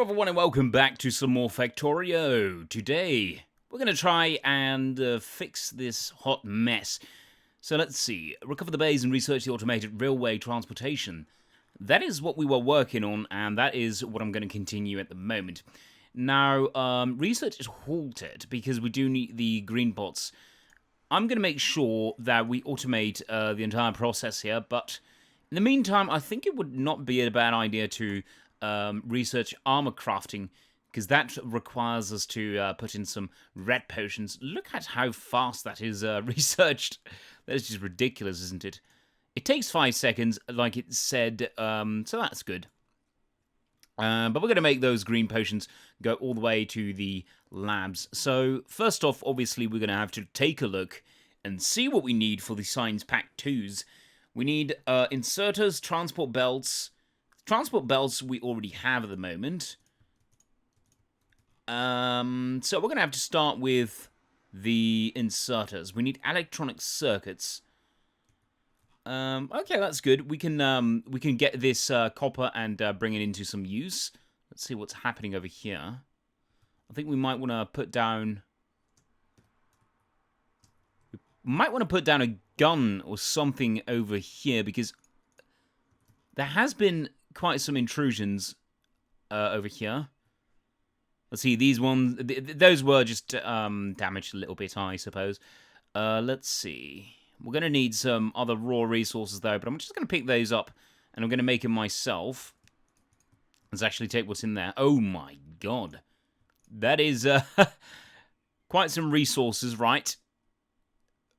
everyone and welcome back to some more Factorio. Today, we're going to try and fix this hot mess. So let's see, recover the bays and research the automated railway transportation. That is what we were working on, and that is what I'm going to continue at the moment. Now, research is halted because we do need the green pots. I'm going to make sure that we automate the entire process here, but in the meantime, I think it would not be a bad idea to research armor crafting, because that requires us to put in some red potions. Look at how fast that is researched. That is just ridiculous, isn't it? It takes 5 seconds, like it said, so that's good. But we're going to make those green potions go all the way to the labs. So first off, obviously, we're going to have to take a look and see what we need for the Science Pack 2s. We need inserters, transport belts. Transport belts we already have at the moment. So we're going to have to start with the inserters. We need electronic circuits. Okay, that's good. We can get this copper and bring it into some use. Let's see what's happening over here. I think we might want to put down... We might want to put down a gun or something over here, because there has been quite some intrusions over here. Let's see, these ones, those were just damaged a little bit, I suppose. Let's see. We're going to need some other raw resources, though, but I'm just going to pick those up, and I'm going to make them myself. Let's actually take what's in there. Oh, my God. That is quite some resources, right?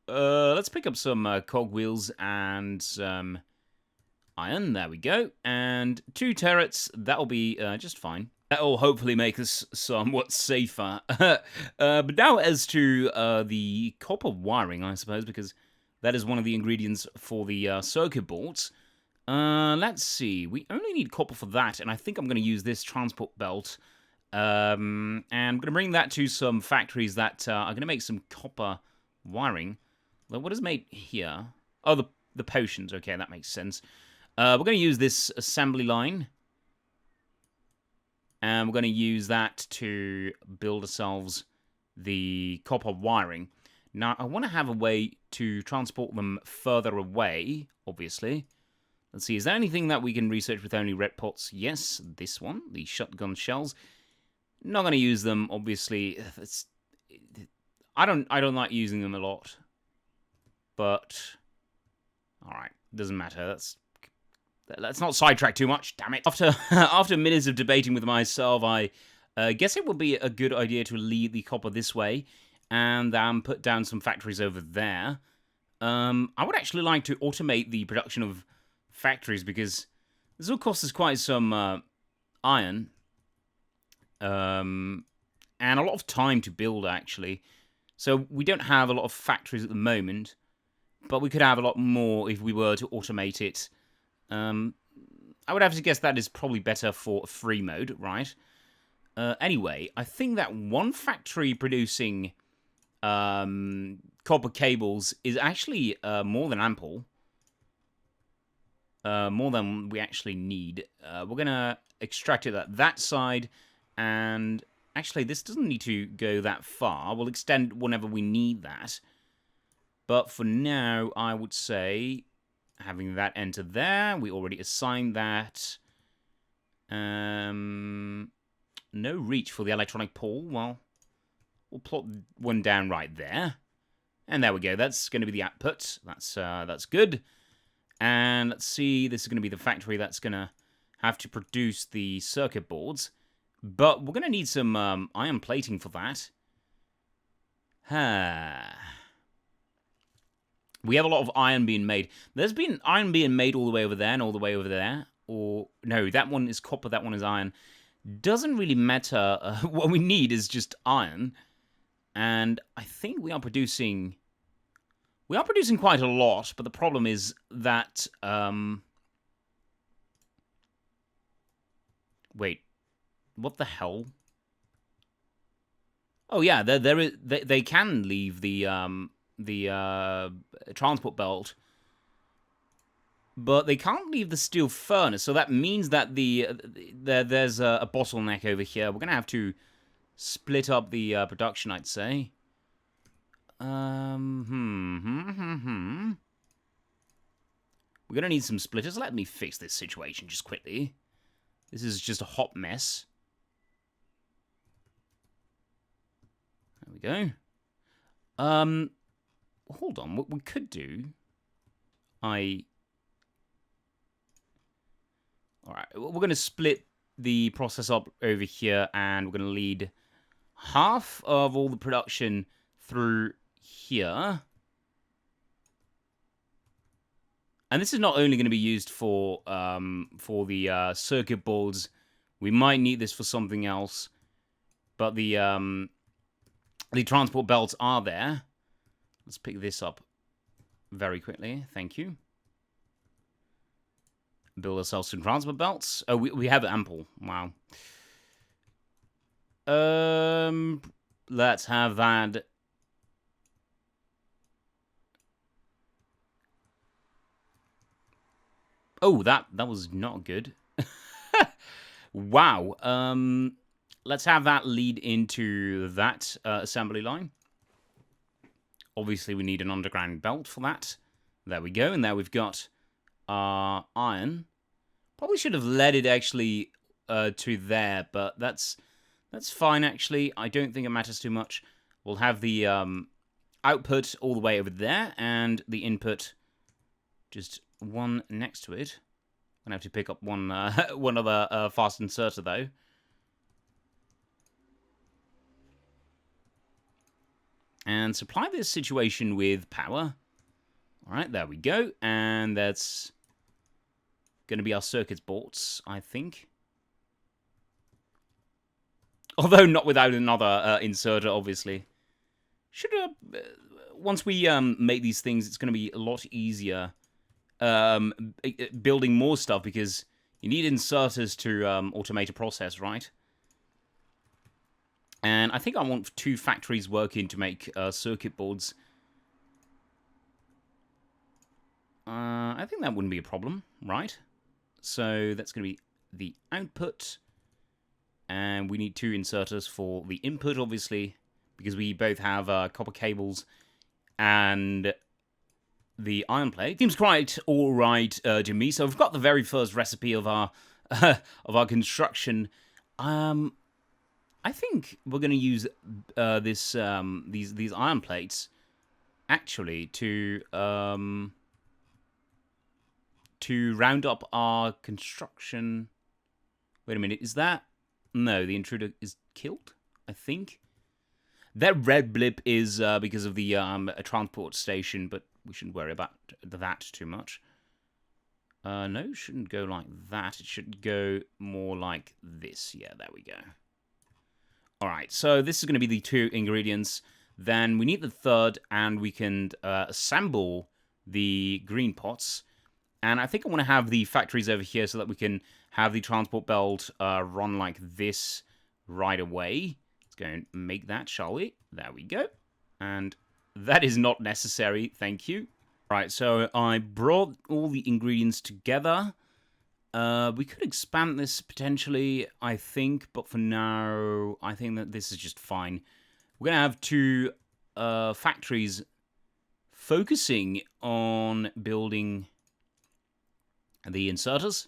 Let's pick up some cogwheels and some iron. There we go. And 2 turrets. That'll be just fine. That'll hopefully make us somewhat safer. But now as to the copper wiring, I suppose, because that is one of the ingredients for the circuit boards. Let's see. We only need copper for that, and I think I'm going to use this transport belt. And I'm going to bring that to some factories that are going to make some copper wiring. What is made here? Oh, the potions. Okay, that makes sense. We're going to use this assembly line. And we're going to use that to build ourselves the copper wiring. Now, I want to have a way to transport them further away, obviously. Let's see, is there anything that we can research with only red pots? Yes, this one, the shotgun shells. Not going to use them, obviously. I don't like using them a lot. But, alright, doesn't matter. Let's not sidetrack too much, damn it. After minutes of debating with myself, I guess it would be a good idea to lead the copper this way and put down some factories over there. I would actually like to automate the production of factories, because this will cost us quite some iron and a lot of time to build, actually. So we don't have a lot of factories at the moment, but we could have a lot more if we were to automate it. I would have to guess that is probably better for free mode, right? Anyway, I think that one factory producing copper cables is actually more than ample. More than we actually need. We're going to extract it at that side, and actually this doesn't need to go that far. We'll extend whenever we need that. But for now, I would say, having that enter there, we already assigned that. No reach for the electronic pole. Well, we'll plot one down right there. And there we go. That's going to be the output. That's good. And let's see, this is going to be the factory that's going to have to produce the circuit boards. But we're going to need some iron plating for that. We have a lot of iron being made. There's been iron being made all the way over there and all the way over there. Or, no, that one is copper, that one is iron. Doesn't really matter. What we need is just iron. And I think we are producing quite a lot, but the problem is that... Wait, what the hell? Oh yeah, they can leave the transport belt. But they can't leave the steel furnace, so that means that there's a bottleneck over here. We're going to have to split up the production, I'd say. We're going to need some splitters. Let me fix this situation just quickly. This is just a hot mess. There we go. Hold on. What we could do... Alright, we're going to split the process up over here, and we're going to lead half of all the production through here. And this is not only going to be used for the circuit boards. We might need this for something else. But the transport belts are there. Let's pick this up very quickly. Thank you. Build ourselves some transport belts. Oh, we have ample. Wow. Let's have that. Oh, that was not good. Wow. Let's have that lead into that assembly line. Obviously, we need an underground belt for that. There we go. And there we've got iron. Probably should have led it actually to there, but that's fine actually. I don't think it matters too much. We'll have the output all the way over there, and the input just one next to it. I'm gonna have to pick up one one other fast inserter though. And supply this situation with power. Alright, there we go. And that's going to be our circuit boards, I think. Although not without another inserter, obviously. Once we make these things, it's going to be a lot easier building more stuff, because you need inserters to automate a process, right? And I think I want 2 factories working to make circuit boards. I think that wouldn't be a problem, right? So that's going to be the output. And we need 2 inserters for the input, obviously, because we both have copper cables and the iron plate. Seems quite all right to me. So we've got the very first recipe of our construction. I think we're going to use these iron plates actually to round up our construction. Wait a minute, is that... No, the intruder is killed, I think. That red blip is because of the transport station, but we shouldn't worry about that too much. No, it shouldn't go like that. It should go more like this. Yeah, there we go. Alright, so this is going to be the 2 ingredients. Then we need the third, and we can assemble the green pots. And I think I want to have the factories over here so that we can have the transport belt run like this right away. Let's go and make that, shall we? There we go. And that is not necessary, thank you. Right, so I brought all the ingredients together. We could expand this potentially, I think, but for now, I think that this is just fine. We're going to have 2 factories focusing on building the inserters.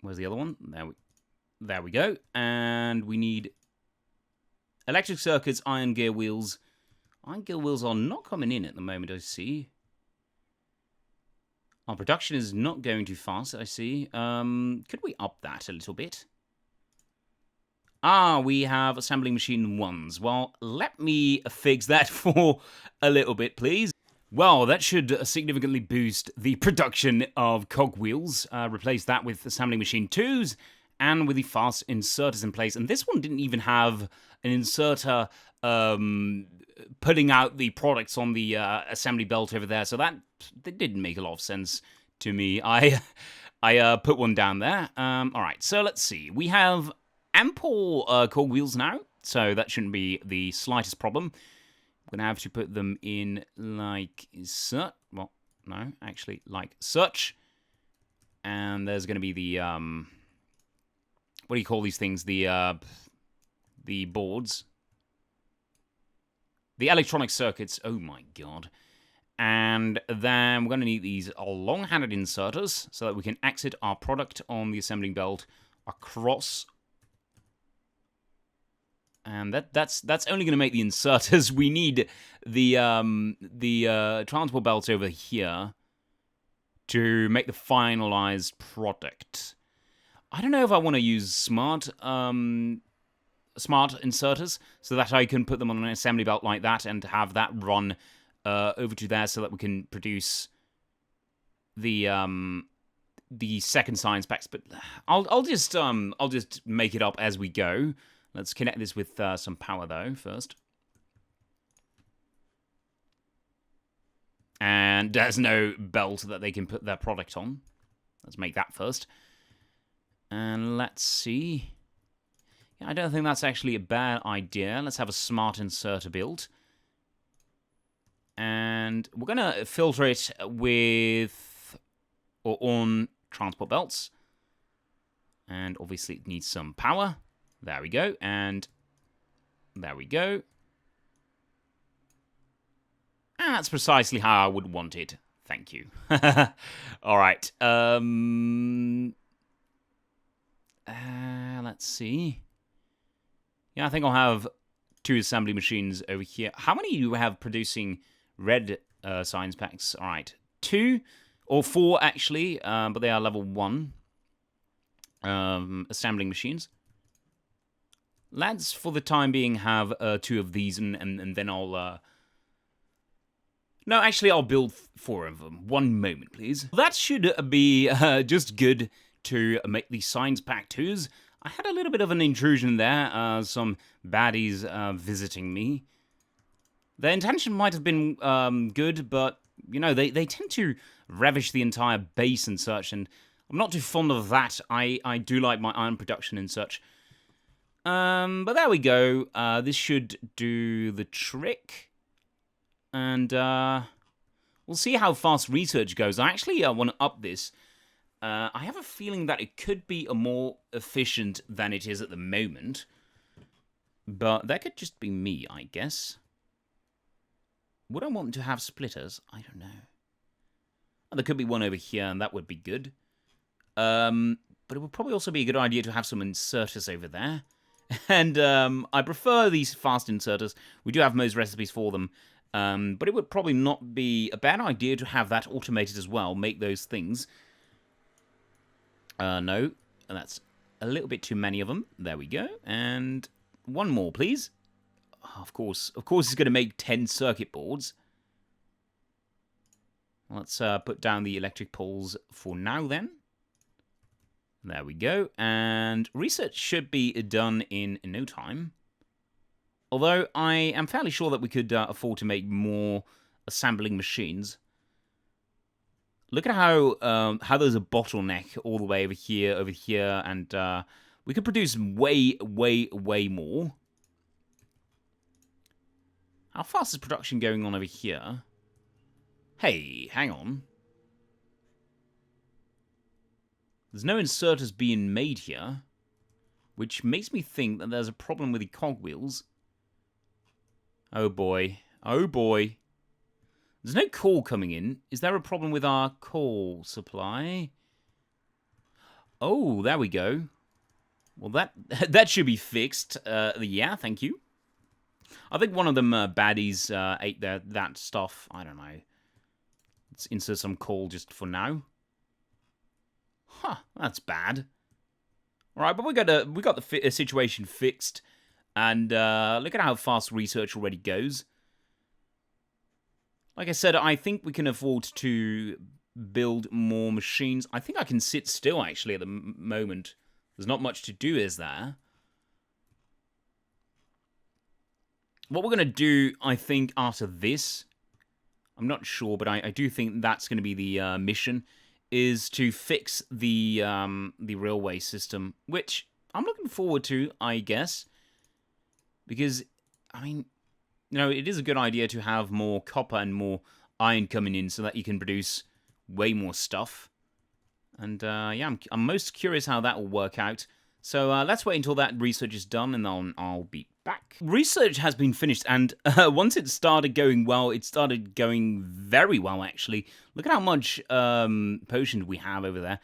Where's the other one? There we go. And we need electric circuits, iron gear wheels. Iron gear wheels are not coming in at the moment, I see. Our production is not going too fast, I see. Could we up that a little bit? Ah, we have assembling machine 1s. Well, let me fix that for a little bit, please. Well, that should significantly boost the production of cogwheels. Replace that with assembling machine 2s and with the fast inserters in place. And this one didn't even have an inserter putting out the products on the assembly belt over there. So that didn't make a lot of sense to me. I put one down there. All right, so let's see. We have ample cogwheels now, so that shouldn't be the slightest problem. We're going to have to put them in like so. Well, No, actually, like such. And there's going to be the, what do you call these things? The boards. The electronic circuits. Oh my god. And then we're going to need these long-handed inserters so that we can exit our product on the assembling belt across. And that's only going to make the inserters. We need the transport belts over here to make the finalized product. I don't know if I want to use smart inserters so that I can put them on an assembly belt like that and have that run over to there so that we can produce the second science packs. But I'll just make it up as we go. Let's connect this with some power though first. And there's no belt that they can put their product on. Let's make that first. And let's see. Yeah, I don't think that's actually a bad idea. Let's have a smart inserter built. And we're going to filter it with or on transport belts. And obviously it needs some power. There we go. And there we go. And that's precisely how I would want it. Thank you. All right. Let's see. Yeah, I think I'll have 2 assembly machines over here. How many do you have producing red science packs? All right. 2 or 4, actually, but they are level 1 assembling machines. Let's, for the time being, have 2 of these, and then I'll... No, actually, I'll build 4 of them. One moment, please. That should be just good to make the Science Pack 2s. I had a little bit of an intrusion there, some baddies visiting me. Their intention might have been good, but, you know, they tend to ravish the entire base and such, and I'm not too fond of that. I do like my iron production and such. But there we go. This should do the trick. And we'll see how fast research goes. I actually want to up this. I have a feeling that it could be more efficient than it is at the moment. But that could just be me, I guess. Would I want to have splitters? I don't know. Well, there could be one over here, and that would be good. But it would probably also be a good idea to have some inserters over there. And I prefer these fast inserters. We do have most recipes for them. But it would probably not be a bad idea to have that automated as well. Make those things. No. That's a little bit too many of them. There we go. And one more, please. Oh, of course. Of course it's going to make 10 circuit boards. Let's put down the electric poles for now then. There we go. And research should be done in no time. Although I am fairly sure that we could afford to make more assembling machines. Look at how there's a bottleneck all the way over here, and we could produce way, way, way more. How fast is production going on over here? Hey, hang on. There's no inserters being made here, which makes me think that there's a problem with the cogwheels. Oh boy. Oh boy. There's no coal coming in. Is there a problem with our coal supply? Oh, there we go. Well, that should be fixed. Yeah, thank you. I think one of them baddies ate that stuff. I don't know. Let's insert some coal just for now. Huh, that's bad. All right, but we got the situation fixed. And look at how fast research already goes. Like I said, I think we can afford to build more machines. I think I can sit still, actually, at the moment. There's not much to do, is there? What we're going to do, I think, after this, I'm not sure, but I do think that's going to be the mission, is to fix the railway system, which I'm looking forward to, I guess. Because, I mean, you know, it is a good idea to have more copper and more iron coming in so that you can produce way more stuff. And yeah, I'm most curious how that will work out. So let's wait until that research is done, and then I'll be back. Research has been finished, and once it started going well, it started going very well, actually. Look at how much potion we have over there.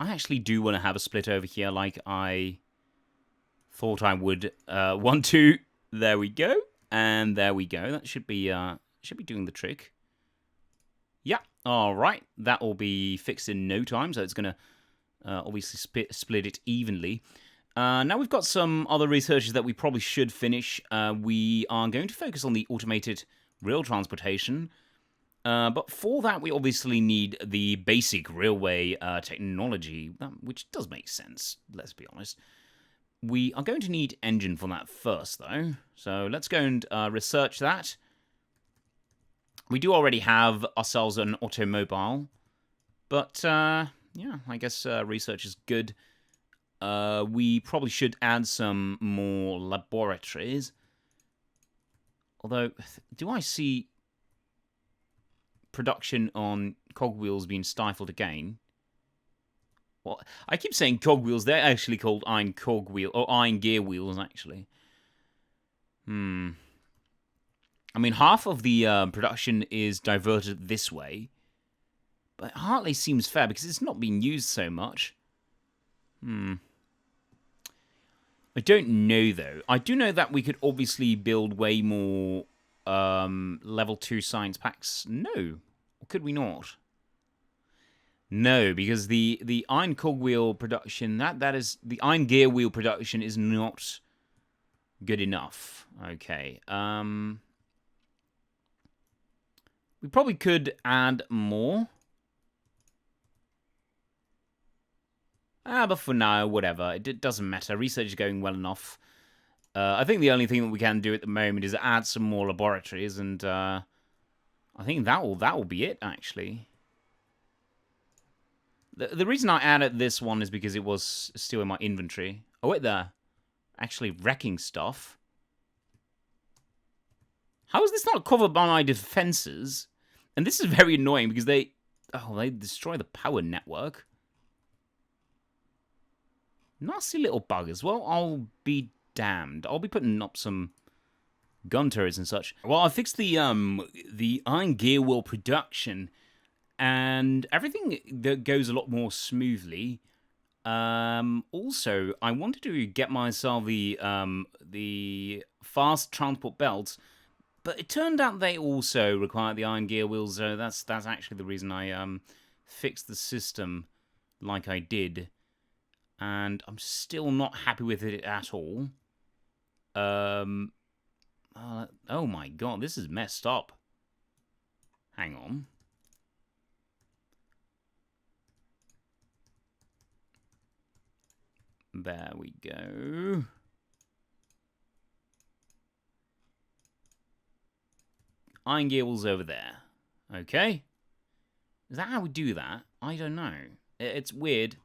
I actually do want to have a split over here like I thought I would want to. There we go. And there we go. That should be doing the trick. Yeah. All right. That will be fixed in no time. So it's going to obviously split it evenly. Now we've got some other researches that we probably should finish. We are going to focus on the automated rail transportation. But for that, we obviously need the basic railway technology, which does make sense, let's be honest. We are going to need engine for that first, though. So let's go and research that. We do already have ourselves an automobile. But, yeah, I guess research is good. We probably should add some more laboratories. Although, do I see production on cogwheels being stifled again? Well, I keep saying cogwheels. They're actually called iron cogwheel or iron gear wheels, actually. I mean, half of the production is diverted this way, but it hardly seems fair because it's not being used so much. I don't know, though. I do know that we could obviously build way more level 2 science packs. No. Or could we not? No, because the iron cogwheel production, that is... The iron gear wheel production is not good enough. Okay. We probably could add more. But for now, whatever. It doesn't matter. Research is going well enough. I think the only thing that we can do at the moment is add some more laboratories, and I think that will be it, actually. The reason I added this one is because it was still in my inventory. Oh, wait there. Actually wrecking stuff. How is this not covered by my defenses? And this is very annoying because they destroy the power network. Nasty little buggers. Well, I'll be damned. I'll be putting up some gun turrets and such. Well, I fixed the iron gear wheel production, and everything that goes a lot more smoothly. Also, I wanted to get myself the fast transport belts, but it turned out they also require the iron gear wheels. So that's actually the reason I fixed the system like I did. And I'm still not happy with it at all. Oh my god, this is messed up. Hang on. There we go. Iron gear wheels over there. Okay. Is that how we do that? I don't know. It's weird.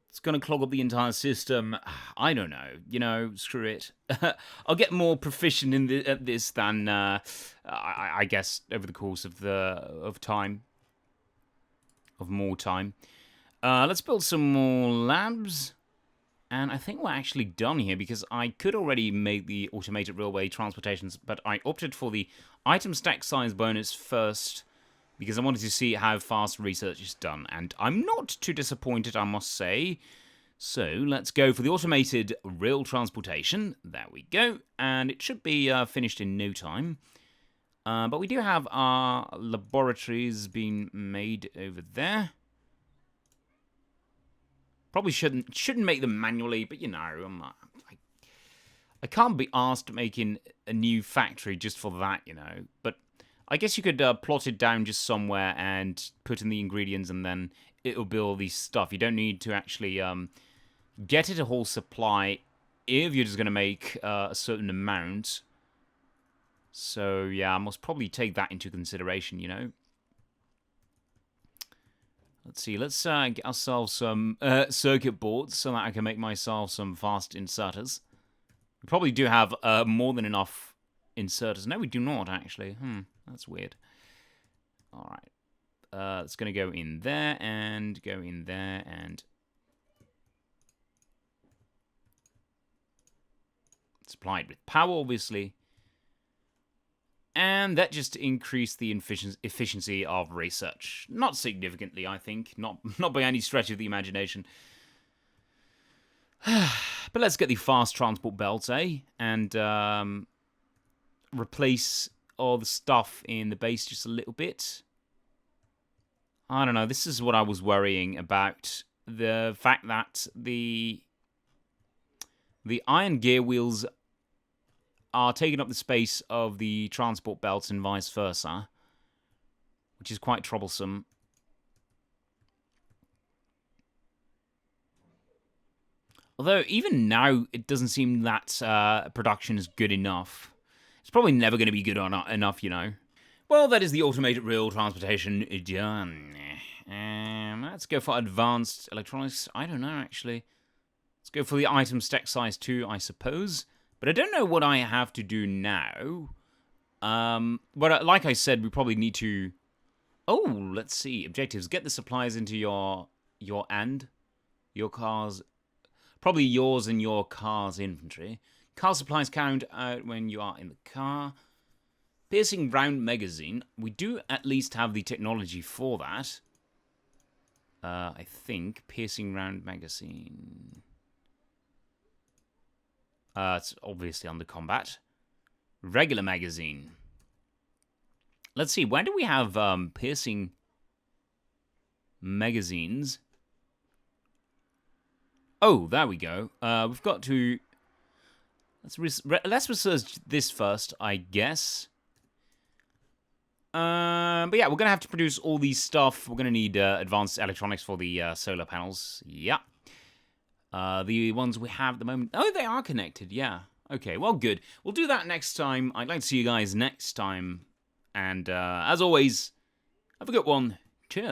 It's going to clog up the entire system. I don't know. You know, screw it. I'll get more proficient at this than I guess over the course of time. Of more time. Let's build some more labs. And I think we're actually done here because I could already make the automated railway transportations, but I opted for the item stack size bonus first because I wanted to see how fast research is done, and I'm not too disappointed, I must say. So let's go for the automated rail transportation. There we go, and it should be finished in no time. But we do have our laboratories being made over there. Probably shouldn't make them manually, but you know, I can't be asked making a new factory just for that, you know. But I guess you could plot it down just somewhere and put in the ingredients, and then it'll build these stuff. You don't need to actually get it a whole supply if you're just going to make a certain amount. So, yeah, I must probably take that into consideration, you know. Let's see, let's get ourselves some circuit boards so that I can make myself some fast inserters. We probably do have more than enough inserters. No, we do not, actually. That's weird. All right. It's going to go in there and go in there and supplied with power, obviously. And that just increased the efficiency of research. Not significantly, I think. Not by any stretch of the imagination. But let's get the fast transport belts, and replace all the stuff in the base just a little bit. I don't know. This is what I was worrying about. The fact that the iron gear wheels are taking up the space of the transport belts and vice versa, which is quite troublesome. Although, even now, it doesn't seem that production is good enough. It's probably never going to be good enough, you know. Well, that is the automated rail transportation done. Let's go for advanced electronics. I don't know, actually. Let's go for the item stack size 2, I suppose. But I don't know what I have to do now. But like I said, we probably need to... Oh, let's see. Objectives. Get the supplies into your car's... Probably yours and your car's inventory. Car supplies count out when you are in the car. Piercing round magazine. We do at least have the technology for that. I think. Piercing round magazine... it's obviously under combat. Regular magazine. Let's see, where do we have piercing magazines? Oh, there we go. We've got to... Let's research this first, I guess. But yeah, we're going to have to produce all these stuff. We're going to need advanced electronics for the solar panels. Yeah. The ones we have at the moment... Oh, they are connected, yeah. Okay, well, good. We'll do that next time. I'd like to see you guys next time. And as always, have a good one. Cheers.